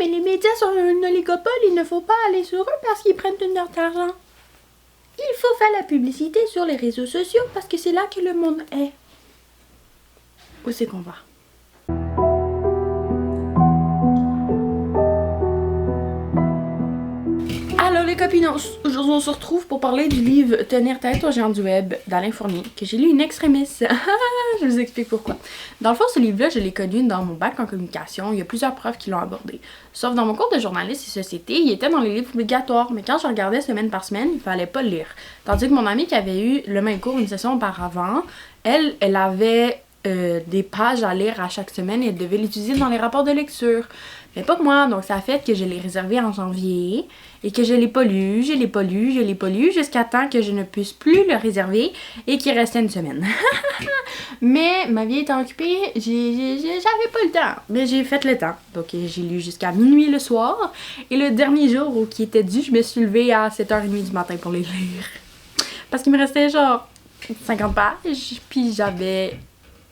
mais les médias sont un oligopole, il ne faut pas aller sur eux parce qu'ils prennent tout notre argent. Il faut faire la publicité sur les réseaux sociaux parce que c'est là que le monde est. Où c'est qu'on va? Alors les copines, aujourd'hui on se retrouve pour parler du livre Tenir tête aux géants du web d'Alain Fournier, que j'ai lu in extremis. Je vous explique pourquoi. Dans le fond, ce livre-là, je l'ai connu dans mon bac en communication. Il y a plusieurs profs qui l'ont abordé. Sauf dans mon cours de journalisme et société, il était dans les livres obligatoires, mais quand je regardais semaine par semaine, il fallait pas le lire. Tandis que mon amie qui avait eu le même cours une session auparavant, elle avait des pages à lire à chaque semaine et elle devait l'utiliser dans les rapports de lecture. Mais pas que moi, donc ça a fait que je l'ai réservé en janvier et que je l'ai pas lu jusqu'à temps que je ne puisse plus le réserver et qu'il restait une semaine. Mais ma vie étant occupée, j'avais pas le temps, mais j'ai fait le temps. Donc j'ai lu jusqu'à minuit le soir et le dernier jour où qui était dû, je me suis levée à 7h30 du matin pour les lire. Parce qu'il me restait genre 50 pages, puis j'avais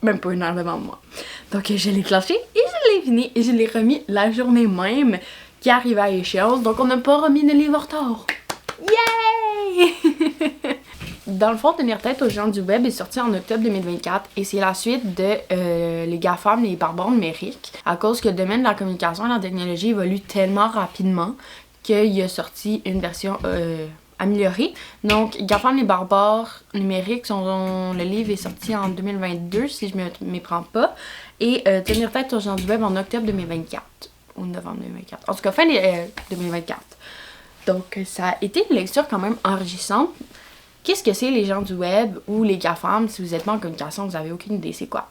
même pas une heure devant moi. Donc je l'ai clenché et je l'ai fini et je l'ai remis la journée même qui arrivait à échéance. Donc on n'a pas remis de livre en retard. Yay! Dans le fond, Tenir tête aux géants du web est sorti en octobre 2024 et c'est la suite de les GAFAM, les barbares numériques, à cause que le domaine de la communication et de la technologie évolue tellement rapidement qu'il a sorti une version améliorée. Donc, GAFAM, les barbares numériques, le livre est sorti en 2022, si je me méprends pas, et Tenir tête aux géants du web en octobre 2024, ou novembre 2024, en tout cas fin 2024. Donc, ça a été une lecture quand même enrichissante. Qu'est-ce que c'est les gens du web ou les GAFAM? Si vous êtes pas en communication, vous avez aucune idée c'est quoi.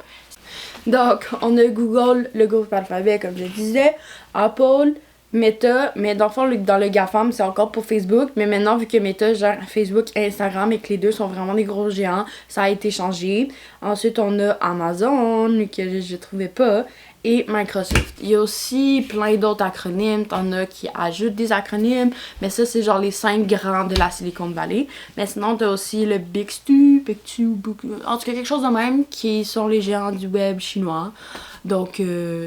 Donc, on a Google, le groupe Alphabet, comme je disais, Apple, Meta, mais dans le fond, dans le GAFAM, c'est encore pour Facebook, mais maintenant, vu que Meta gère Facebook et Instagram et que les deux sont vraiment des gros géants, ça a été changé. Ensuite, on a Amazon, que je trouvais pas, et Microsoft. Il y a aussi plein d'autres acronymes, t'en as qui ajoutent des acronymes, mais ça, c'est genre les 5 grands de la Silicon Valley. Mais sinon, t'as aussi le Bixby, en tout cas, quelque chose de même, qui sont les géants du web chinois. Donc,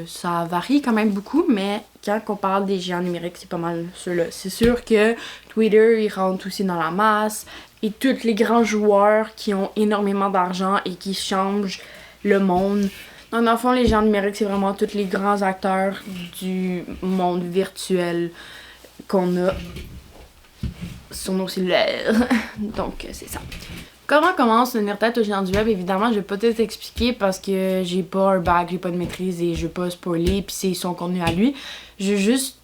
ça varie quand même beaucoup, mais quand on parle des géants numériques, c'est pas mal ceux-là. C'est sûr que Twitter, il rentre aussi dans la masse, et tous les grands joueurs qui ont énormément d'argent et qui changent le monde. Donc, dans le fond, les géants numériques, c'est vraiment tous les grands acteurs du monde virtuel qu'on a sur nos cellulaires. Donc, c'est ça. Comment commence Tenir tête aux géants du web? Évidemment, je vais pas tout expliquer parce que j'ai pas un bac, j'ai pas de maîtrise et je vais pas spoiler, puis c'est son contenu à lui. Je vais juste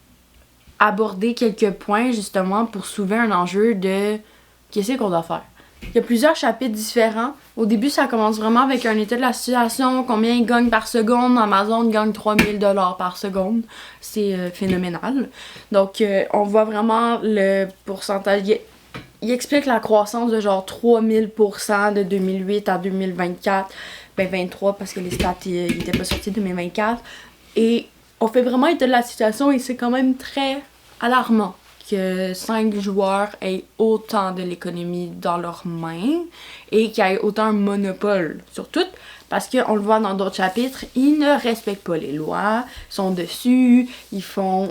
aborder quelques points, justement, pour soulever un enjeu de qu'est-ce qu'on doit faire. Il y a plusieurs chapitres différents. Au début, ça commence vraiment avec un état de la situation, combien ils gagnent par seconde. Amazon gagne 3000 $ par seconde. C'est phénoménal. Donc, on voit vraiment le pourcentage. Il explique la croissance de genre 3000% de 2008 à 2024. Ben 23 parce que les stats, ils étaient pas sortis de 2024. Et on fait vraiment état de la situation et c'est quand même très alarmant que 5 joueurs aient autant de l'économie dans leurs mains et qu'il y ait autant un monopole sur tout. Parce qu'on le voit dans d'autres chapitres, ils ne respectent pas les lois, sont dessus, ils font,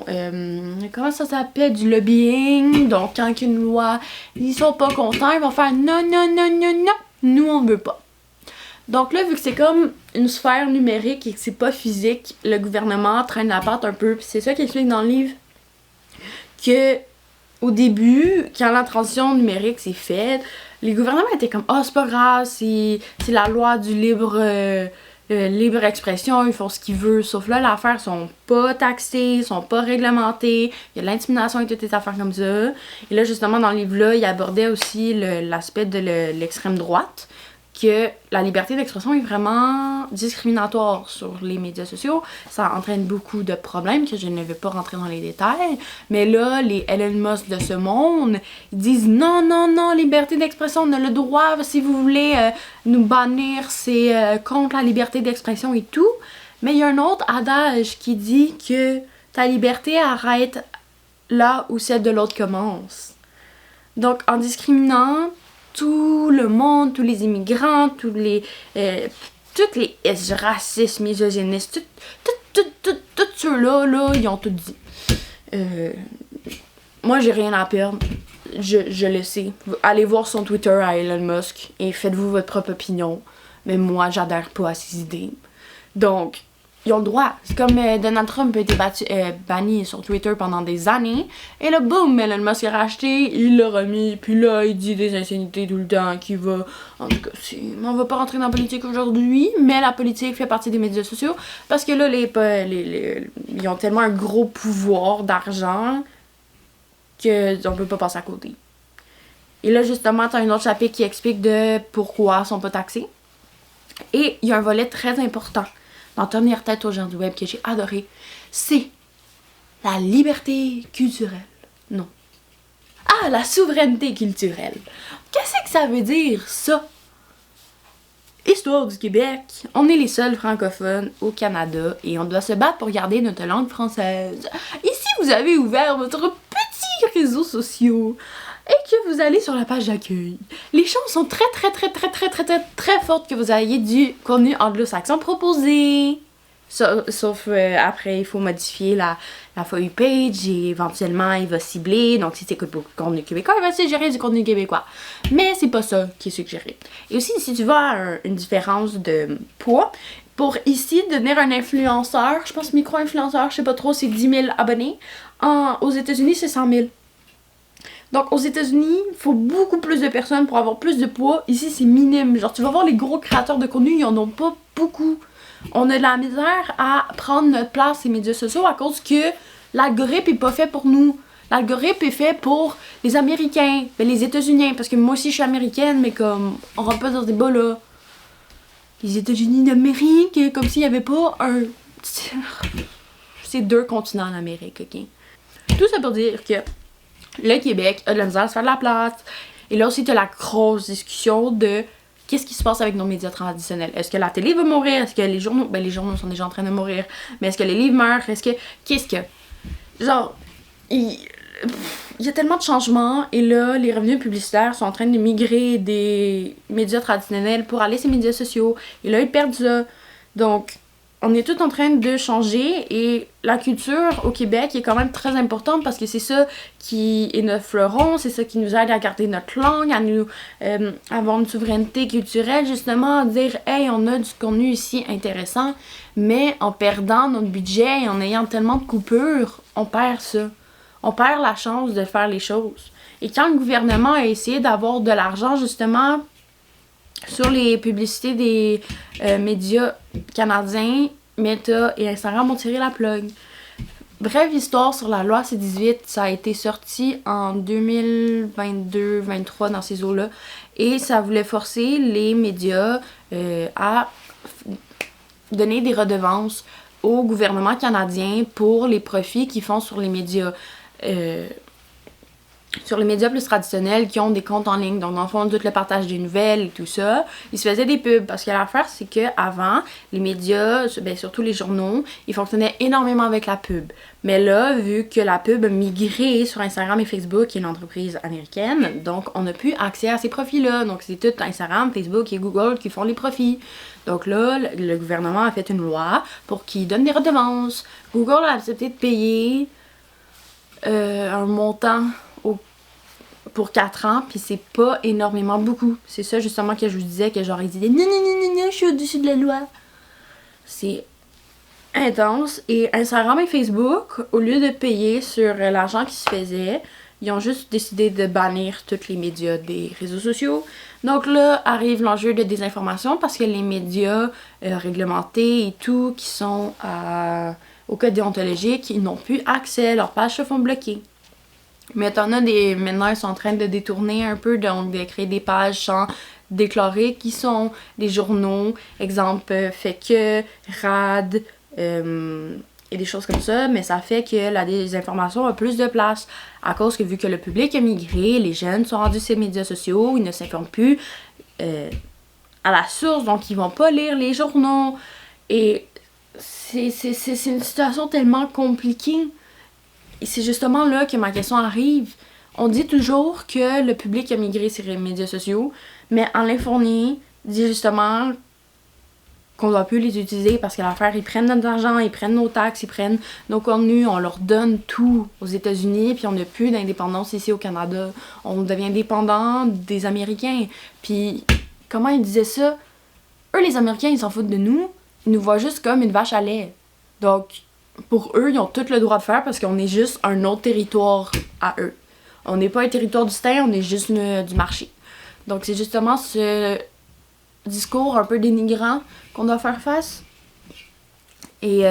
comment ça s'appelle, du lobbying. Donc, quand il y a une loi, ils sont pas contents, ils vont faire non, non, non, non, non, nous on veut pas. Donc là, vu que c'est comme une sphère numérique et que c'est pas physique, le gouvernement traîne la patte un peu, puis c'est ça qu'il explique dans le livre, que au début, quand la transition numérique s'est faite, les gouvernements étaient comme « Ah, c'est pas grave, c'est la loi du libre expression, ils font ce qu'ils veulent. » Sauf là, l'affaire, ils sont pas taxés, ils sont pas réglementés, il y a de l'intimidation et toutes les affaires comme ça. Et là, justement, dans le livre-là, il abordait aussi l'aspect de l'extrême droite, que la liberté d'expression est vraiment discriminatoire sur les médias sociaux. Ça entraîne beaucoup de problèmes que je ne vais pas rentrer dans les détails. Mais là, les Elon Musk de ce monde, ils disent non, non, non, liberté d'expression, on a le droit, si vous voulez nous bannir, c'est contre la liberté d'expression et tout. Mais il y a un autre adage qui dit que ta liberté arrête là où celle de l'autre commence. Donc, en discriminant tout le monde, tous les immigrants, toutes les racistes, misogynistes, Tous ceux-là, là, ils ont tout dit. Moi, j'ai rien à perdre. Je le sais. Allez voir son Twitter à Elon Musk et faites-vous votre propre opinion. Mais moi, j'adhère pas à ses idées. Donc, ils ont le droit. C'est comme Donald Trump a été banni sur Twitter pendant des années. Et là, boum, Elon Musk l'a racheté, il l'a remis. Puis là, il dit des insanités tout le temps qu'il va... En tout cas, on va pas rentrer dans la politique aujourd'hui, mais la politique fait partie des médias sociaux. Parce que là, ils ont tellement un gros pouvoir d'argent qu'on peut pas passer à côté. Et là, justement, t'as un autre chapitre qui explique de pourquoi ils sont pas taxés. Et il y a un volet très important dans Tenir tête aux gens du web que j'ai adoré. C'est la liberté culturelle. Non. Ah, la souveraineté culturelle. Qu'est-ce que ça veut dire, ça? Histoire du Québec. On est les seuls francophones au Canada et on doit se battre pour garder notre langue française. Ici, vous avez ouvert votre petit réseau social et que vous allez sur la page d'accueil. Les chances sont très fortes que vous ayez du contenu anglo-saxon proposé. Sauf après, il faut modifier la feuille page et éventuellement, il va cibler. Donc, si tu écoutes beaucoup de contenu québécois, il va suggérer du contenu québécois. Mais c'est pas ça qui est suggéré. Et aussi, si tu vois une différence de poids, pour ici, devenir un influenceur, je pense micro-influenceur, je sais pas trop, c'est 10 000 abonnés. Aux États-Unis, c'est 100 000. Donc, aux États-Unis, il faut beaucoup plus de personnes pour avoir plus de poids. Ici, c'est minime. Genre, tu vas voir les gros créateurs de contenu, ils en ont pas beaucoup. On a de la misère à prendre notre place sur les médias sociaux à cause que l'algorithme est pas fait pour nous. L'algorithme est fait pour les Américains, les États-Unis, parce que moi aussi je suis américaine, mais comme on rentre pas dans ce débat là. Les États-Unis d'Amérique, comme s'il y avait pas un... C'est 2 continents en Amérique, ok? Tout ça pour dire que le Québec a de la misère à se faire de la place. Et là aussi, t'as la grosse discussion de qu'est-ce qui se passe avec nos médias traditionnels. Est-ce que la télé va mourir? Est-ce que les journaux... Ben, les journaux sont déjà en train de mourir. Mais est-ce que les livres meurent? Qu'est-ce que... Genre... Il y a tellement de changements. Et là, les revenus publicitaires sont en train de migrer des médias traditionnels pour aller sur les médias sociaux. Et là, ils perdent ça. Donc... On est tout en train de changer et la culture au Québec est quand même très importante parce que c'est ça qui est notre fleuron, c'est ça qui nous aide à garder notre langue, à nous avoir une souveraineté culturelle, justement, à dire « Hey, on a du contenu ici intéressant », mais en perdant notre budget et en ayant tellement de coupures, on perd ça. On perd la chance de faire les choses. Et quand le gouvernement a essayé d'avoir de l'argent, justement, sur les publicités des médias canadiens, Meta et Instagram ont tiré la plug. Brève histoire sur la loi C-18, ça a été sorti en 2022-23 dans ces eaux-là. Et ça voulait forcer les médias à donner des redevances au gouvernement canadien pour les profits qu'ils font sur les médias. Sur les médias plus traditionnels qui ont des comptes en ligne, donc dans le fond, tout le partage des nouvelles et tout ça, ils se faisaient des pubs. Parce que l'affaire, c'est qu'avant, les médias, ben, surtout les journaux, ils fonctionnaient énormément avec la pub. Mais là, vu que la pub a migré sur Instagram et Facebook, qui est une entreprise américaine, donc on n'a plus accès à ces profits-là. Donc c'est tout Instagram, Facebook et Google qui font les profits. Donc là, le gouvernement a fait une loi pour qu'ils donnent des redevances. Google a accepté de payer un montant pour 4 ans, puis c'est pas énormément beaucoup. C'est ça justement que je vous disais, que genre ils disaient non, je suis au-dessus de la loi. C'est intense. Et Instagram et Facebook, au lieu de payer sur l'argent qui se faisait, ils ont juste décidé de bannir tous les médias des réseaux sociaux. Donc là arrive l'enjeu de désinformation parce que les médias réglementés et tout qui sont au code déontologique, ils n'ont plus accès, leurs pages se font bloquer. Mais maintenant, ils sont en train de détourner un peu, donc de créer des pages sans déclarer qui sont des journaux, exemple Fait que, RAD, et des choses comme ça, mais ça fait que la désinformation a plus de place à cause que vu que le public a migré, les jeunes sont rendus sur les médias sociaux, ils ne s'informent plus à la source, donc ils vont pas lire les journaux. Et c'est une situation tellement compliquée. Et c'est justement là que ma question arrive. On dit toujours que le public a migré sur les médias sociaux, mais Alain Fournier dit justement qu'on doit plus les utiliser parce que l'affaire, ils prennent notre argent, ils prennent nos taxes, ils prennent nos contenus, on leur donne tout aux États-Unis, puis on n'a plus d'indépendance ici au Canada. On devient dépendant des Américains. Puis, comment ils disaient ça? Eux, les Américains, ils s'en foutent de nous. Ils nous voient juste comme une vache à lait. Donc, pour eux, ils ont tout le droit de faire parce qu'on est juste un autre territoire à eux. On n'est pas un territoire du Stain, on est juste du marché. Donc, c'est justement ce discours un peu dénigrant qu'on doit faire face. Et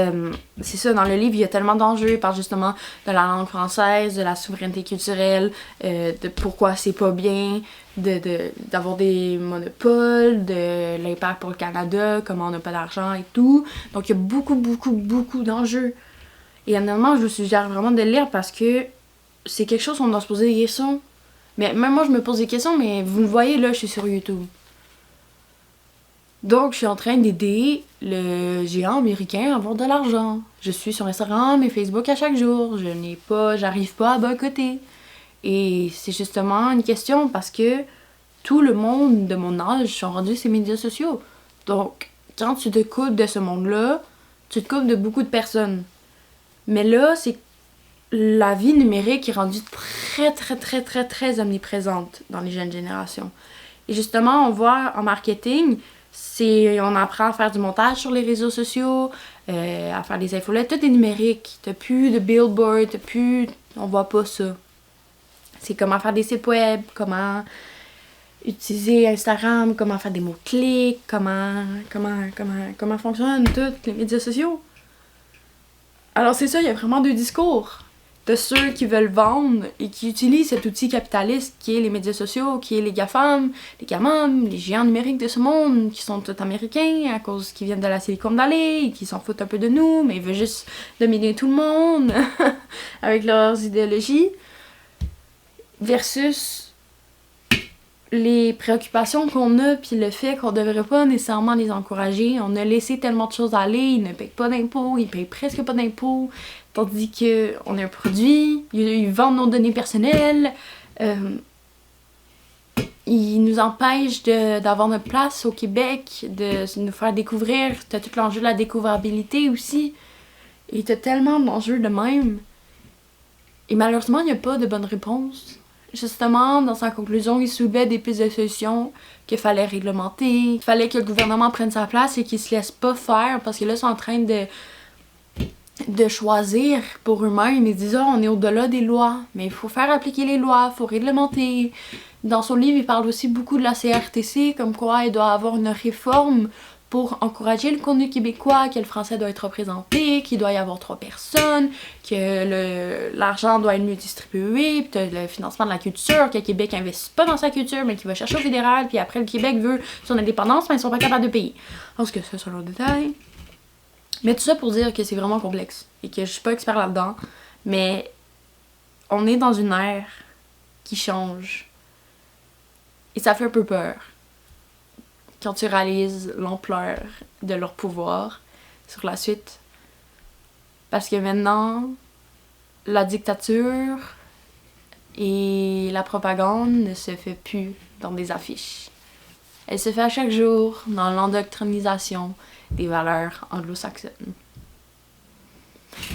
c'est ça, dans le livre, il y a tellement d'enjeux. Il parle justement de la langue française, de la souveraineté culturelle, de pourquoi c'est pas bien d'avoir des monopoles, de l'impact pour le Canada, comment on n'a pas d'argent et tout. Donc il y a beaucoup d'enjeux. Et honnêtement, je vous suggère vraiment de le lire parce que c'est quelque chose qu'on doit se poser des questions. Mais même moi, je me pose des questions, mais vous me voyez là, je suis sur YouTube. Donc, je suis en train d'aider le géant américain à avoir de l'argent. Je suis sur Instagram et Facebook à chaque jour. J'arrive pas à boycotter. Et c'est justement une question parce que tout le monde de mon âge sont rendus sur les médias sociaux. Donc, quand tu te coupes de ce monde-là, tu te coupes de beaucoup de personnes. Mais là, c'est la vie numérique est rendue très omniprésente dans les jeunes générations. Et justement, on voit en marketing, on apprend à faire du montage sur les réseaux sociaux, à faire des infolettes, tout est numérique. T'as plus de billboard, on voit pas ça. C'est comment faire des sites web, comment utiliser Instagram, comment faire des mots-clics, comment fonctionnent tous les médias sociaux. Alors c'est ça, il y a vraiment deux discours. De ceux qui veulent vendre et qui utilisent cet outil capitaliste qui est les médias sociaux, qui est les GAFAM, les GAMAM, les géants numériques de ce monde, qui sont tous américains à cause qu'ils viennent de la Silicon Valley et qui s'en foutent un peu de nous, mais ils veulent juste dominer tout le monde avec leurs idéologies, versus les préoccupations qu'on a puis le fait qu'on devrait pas nécessairement les encourager. On a laissé tellement de choses aller, ils ne payent pas d'impôts, ils payent presque pas d'impôts. Tandis qu'on a un produit, ils vendent nos données personnelles, ils nous empêchent d'avoir notre place au Québec, de nous faire découvrir. T'as tout l'enjeu de la découvrabilité aussi. Et t'as tellement d'enjeux de même. Et malheureusement, il n'y a pas de bonne réponse. Justement, dans sa conclusion, il soulevait des pistes de solutions qu'il fallait réglementer, qu'il fallait que le gouvernement prenne sa place et qu'il se laisse pas faire, parce que là, ils sont en train de choisir pour eux-mêmes. Ils disent on est au-delà des lois, mais il faut faire appliquer les lois, il faut réglementer. Dans son livre, il parle aussi beaucoup de la CRTC, comme quoi il doit avoir une réforme pour encourager le contenu québécois, que le français doit être représenté, qu'il doit y avoir 3 personnes, que l'argent doit être mieux distribué, puis le financement de la culture, que le Québec investit pas dans sa culture, mais qu'il va chercher au fédéral, puis après le Québec veut son indépendance, mais ils sont pas capables de payer. Parce que ça, c'est un autre détail. Mais tout ça pour dire que c'est vraiment complexe et que je suis pas expert là-dedans, mais on est dans une ère qui change et ça fait un peu peur quand tu réalises l'ampleur de leur pouvoir sur la suite. Parce que maintenant, la dictature et la propagande ne se fait plus dans des affiches. Elle se fait à chaque jour dans l'endoctrinisation des valeurs anglo-saxonnes.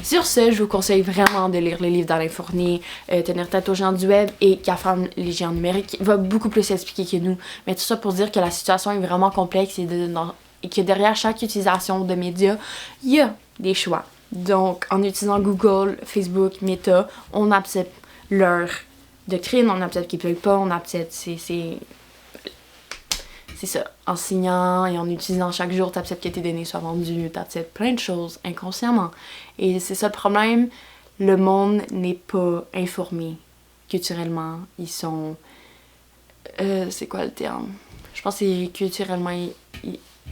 Sur ce, je vous conseille vraiment de lire le livre d'Alain Fournier, Tenir tête aux géants du web et GAFAM, les géants numériques. Il va beaucoup plus expliquer que nous. Mais tout ça pour dire que la situation est vraiment complexe et que derrière chaque utilisation de médias, il y a des choix. Donc, en utilisant Google, Facebook, Meta, on accepte leur doctrine, on accepte qu'ils ne payent pas, on accepte c'est ça, en signant et en utilisant chaque jour, t'acceptes que tes données soient vendues, t'acceptes plein de choses inconsciemment. Et c'est ça le problème, le monde n'est pas informé culturellement. Ils sont... c'est quoi le terme? Je pense que c'est culturellement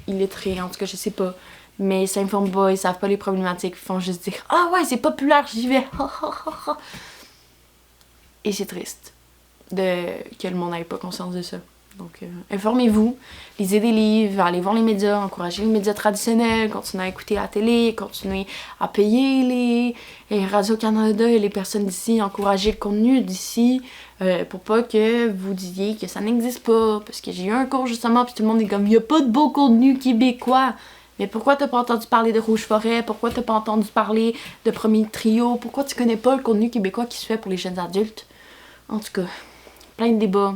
illettrés, en tout cas, je sais pas. Mais ils s'informent pas, ils savent pas les problématiques, ils font juste dire « Ah ouais, c'est populaire, j'y vais! » Et c'est triste que le monde n'ait pas conscience de ça. Donc, informez-vous, lisez des livres, allez voir les médias, encouragez les médias traditionnels, continuez à écouter la télé, continuez à payer les Radio-Canada et les personnes d'ici, encouragez le contenu d'ici, pour pas que vous disiez que ça n'existe pas. Parce que j'ai eu un cours justement, puis tout le monde est comme « Il n'y a pas de beau contenu québécois! » Mais pourquoi t'as pas entendu parler de Rouge Forêt? Pourquoi t'as pas entendu parler de Premier Trio? Pourquoi tu connais pas le contenu québécois qui se fait pour les jeunes adultes? En tout cas, plein de débats,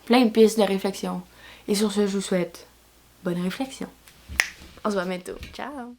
plein de pistes de réflexion. Et sur ce, je vous souhaite bonne réflexion. On se voit bientôt. Ciao!